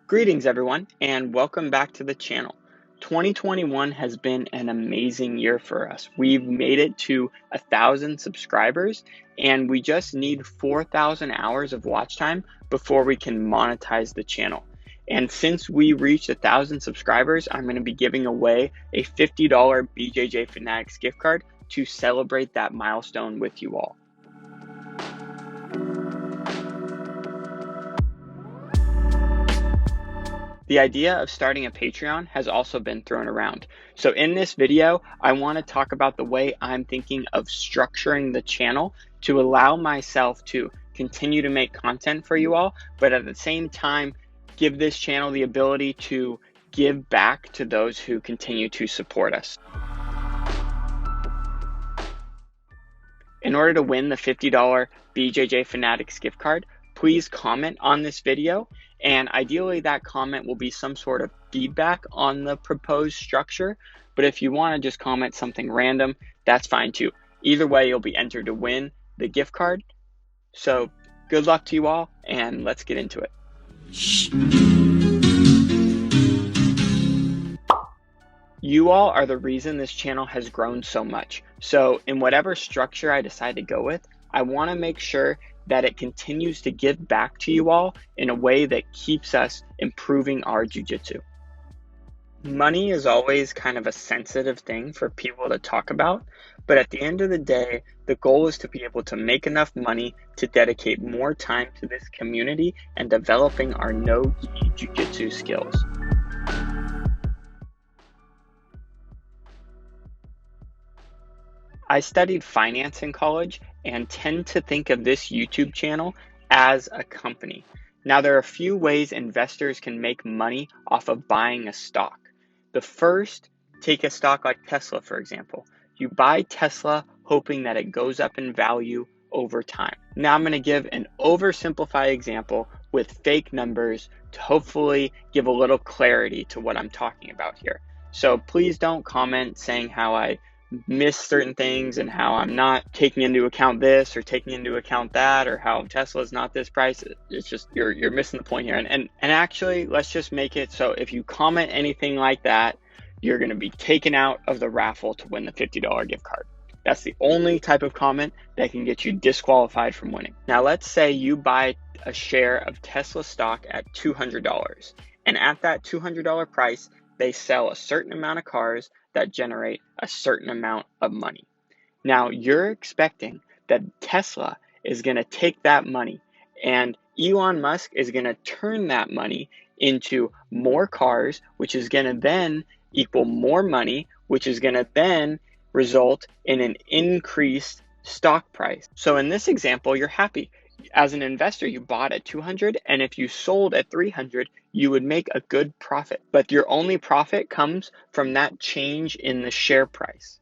Greetings everyone, and welcome back to the channel. 2021 has been an amazing year for us. We've made it to 1,000 subscribers, and we just need 4,000 hours of watch time before we can monetize the channel. And since we reached 1,000 subscribers, I'm going to be giving away a $50 BJJ Fanatics gift card to celebrate that milestone with you all. The idea of starting a Patreon has also been thrown around. So in this video, I want to talk about the way I'm thinking of structuring the channel to allow myself to continue to make content for you all, but at the same time, give this channel the ability to give back to those who continue to support us. In order to win the $50 BJJ Fanatics gift card, please comment on this video, and ideally that comment will be some sort of feedback on the proposed structure, but if you want to just comment something random, that's fine too. Either way, you'll be entered to win the gift card. So good luck to you all, and let's get into it. You all are the reason this channel has grown so much. So in whatever structure I decide to go with, I want to make sure that it continues to give back to you all in a way that keeps us improving our jiu-jitsu. Money is always kind of a sensitive thing for people to talk about, but at the end of the day, the goal is to be able to make enough money to dedicate more time to this community and developing our no-gi jiu-jitsu skills. I studied finance in college and tend to think of this YouTube channel as a company. Now, there are a few ways investors can make money off of buying a stock. The first, take a stock like Tesla, for example. You buy Tesla hoping that it goes up in value over time. Now, I'm going to give an oversimplified example with fake numbers to hopefully give a little clarity to what I'm talking about here. So please don't comment saying how I miss certain things and how I'm not taking into account this or taking into account that, or how Tesla's not this price. It's just you're missing the point here. And actually, let's just make it so if you comment anything like that, you're going to be taken out of the raffle to win the $50 gift card. That's the only type of comment that can get you disqualified from winning. Now, let's say you buy a share of Tesla stock at $200, and at that $200 price, they sell a certain amount of cars that generate a certain amount of money. Now, you're expecting that Tesla is going to take that money and Elon Musk is going to turn that money into more cars, which is going to then equal more money, which is going to then result in an increased stock price. So in this example, you're happy. As an investor, you bought at 200, and if you sold at 300, you would make a good profit. But your only profit comes from that change in the share price.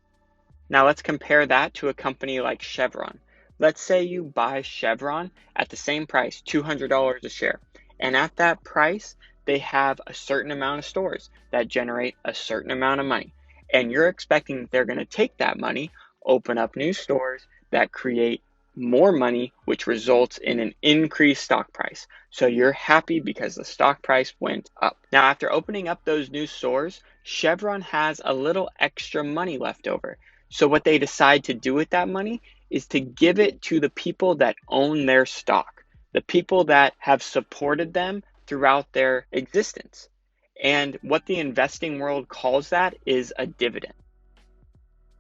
Now let's compare that to a company like Chevron. Let's say you buy Chevron at the same price, $200 a share. And at that price, they have a certain amount of stores that generate a certain amount of money. And you're expecting they're going to take that money, open up new stores that create more money, which results in an increased stock price. So you're happy because the stock price went up. Now, after opening up those new stores, Chevron has a little extra money left over. So what they decide to do with that money is to give it to the people that own their stock, the people that have supported them throughout their existence. And what the investing world calls that is a dividend.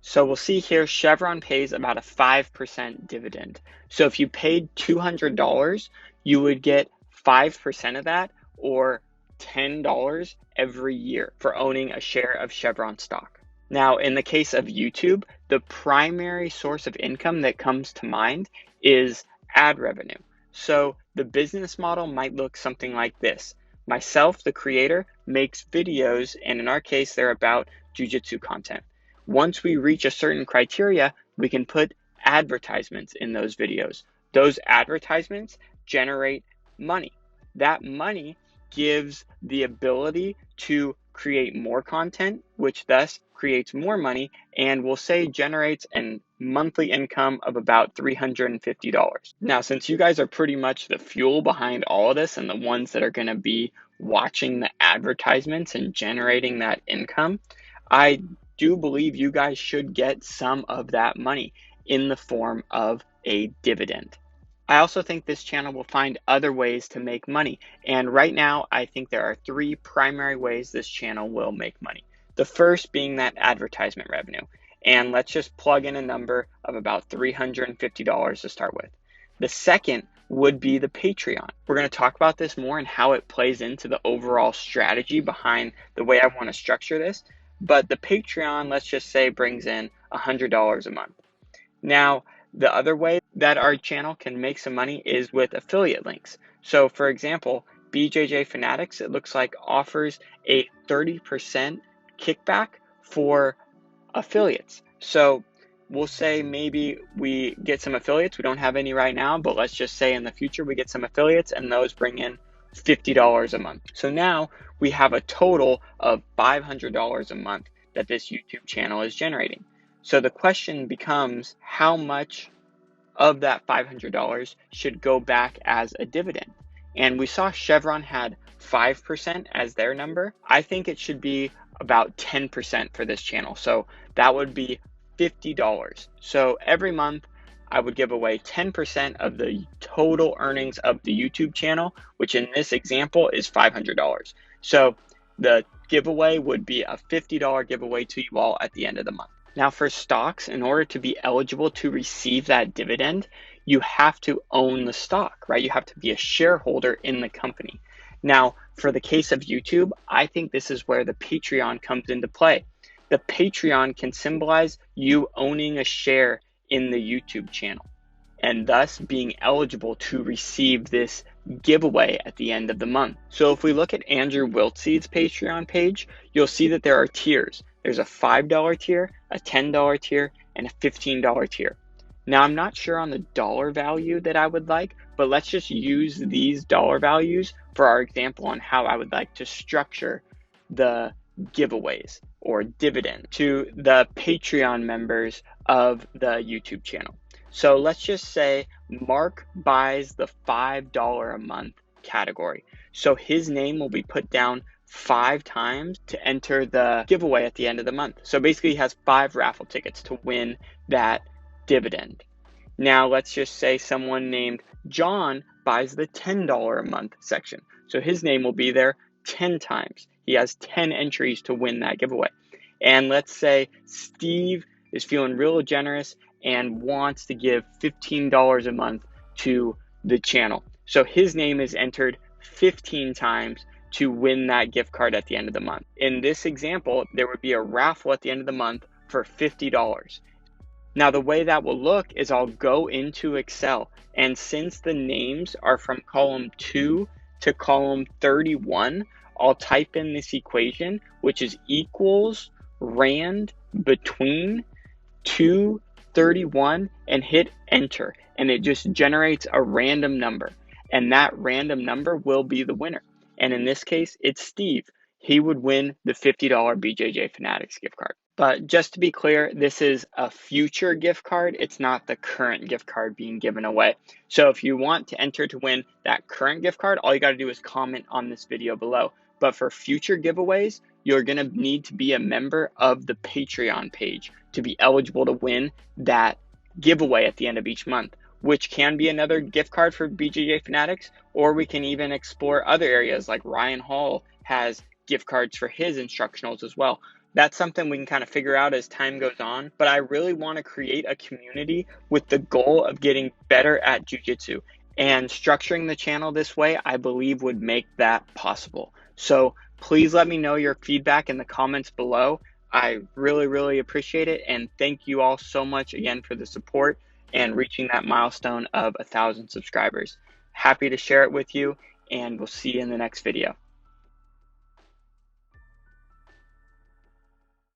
So we'll see here, Chevron pays about a 5% dividend. So if you paid $200, you would get 5% of that, or $10 every year for owning a share of Chevron stock. Now, in the case of YouTube, the primary source of income that comes to mind is ad revenue. So the business model might look something like this. Myself, the creator, makes videos, and in our case, they're about jiu-jitsu content. Once we reach a certain criteria, we can put advertisements in those videos. Those advertisements generate money. That money gives the ability to create more content, which thus creates more money, and we'll say generates a monthly income of about $350. Now, since you guys are pretty much the fuel behind all of this and the ones that are going to be watching the advertisements and generating that income, I do believe you guys should get some of that money in the form of a dividend. I also think this channel will find other ways to make money. And right now, I think there are 3 primary ways this channel will make money. The first being that advertisement revenue. And let's just plug in a number of about $350 to start with. The second would be the Patreon. We're going to talk about this more and how it plays into the overall strategy behind the way I want to structure this. But the Patreon, let's just say, brings in $100 a month. Now, the other way that our channel can make some money is with affiliate links. So for example, BJJ Fanatics, it looks like offers a 30% kickback for affiliates. So we'll say maybe we get some affiliates. We don't have any right now, but let's just say in the future we get some affiliates and those bring in $50 a month. So now we have a total of $500 a month that this YouTube channel is generating. So the question becomes, how much of that $500 should go back as a dividend? And we saw Chevron had 5% as their number. I think it should be about 10% for this channel. So that would be $50. So every month I would give away 10% of the total earnings of the YouTube channel, which in this example is $500. So the giveaway would be a $50 giveaway to you all at the end of the month. Now for stocks, in order to be eligible to receive that dividend, you have to own the stock, right? You have to be a shareholder in the company. Now, for the case of YouTube, I think this is where the Patreon comes into play. The Patreon can symbolize you owning a share in the YouTube channel and thus being eligible to receive this giveaway at the end of the month. So if we look at Andrew Wiltseed's Patreon page, you'll see that there are tiers. There's a $5 tier, a $10 tier, and a $15 tier. Now, I'm not sure on the dollar value that I would like, but let's just use these dollar values for our example on how I would like to structure the giveaways or dividend to the Patreon members of the YouTube channel. So let's just say Mark buys the $5 a month category. So his name will be put down 5 times to enter the giveaway at the end of the month. So basically he has 5 raffle tickets to win that dividend. Now let's just say someone named John buys the $10 a month section. So his name will be there 10 times. He has 10 entries to win that giveaway. And let's say Steve is feeling real generous and wants to give $15 a month to the channel. So his name is entered 15 times to win that gift card at the end of the month. In this example, there would be a raffle at the end of the month for $50. Now the way that will look is I'll go into Excel, and since the names are from column 2 to column 31, I'll type in this equation, which is equals rand between 231 and hit enter, and it just generates a random number, and that random number will be the winner. And in this case, it's Steve. He would win the $50 BJJ Fanatics gift card. But just to be clear, this is a future gift card. It's not the current gift card being given away. So if you want to enter to win that current gift card, all you got to do is comment on this video below. But for future giveaways, you're going to need to be a member of the Patreon page to be eligible to win that giveaway at the end of each month, which can be another gift card for BJJ Fanatics, or we can even explore other areas like Ryan Hall has gift cards for his instructionals as well. That's something we can kind of figure out as time goes on, but I really want to create a community with the goal of getting better at jiu-jitsu, and structuring the channel this way, I believe, would make that possible. So please let me know your feedback in the comments below. I really, really appreciate it, and thank you all so much again for the support and reaching that milestone of 1,000 subscribers. Happy to share it with you, and we'll see you in the next video.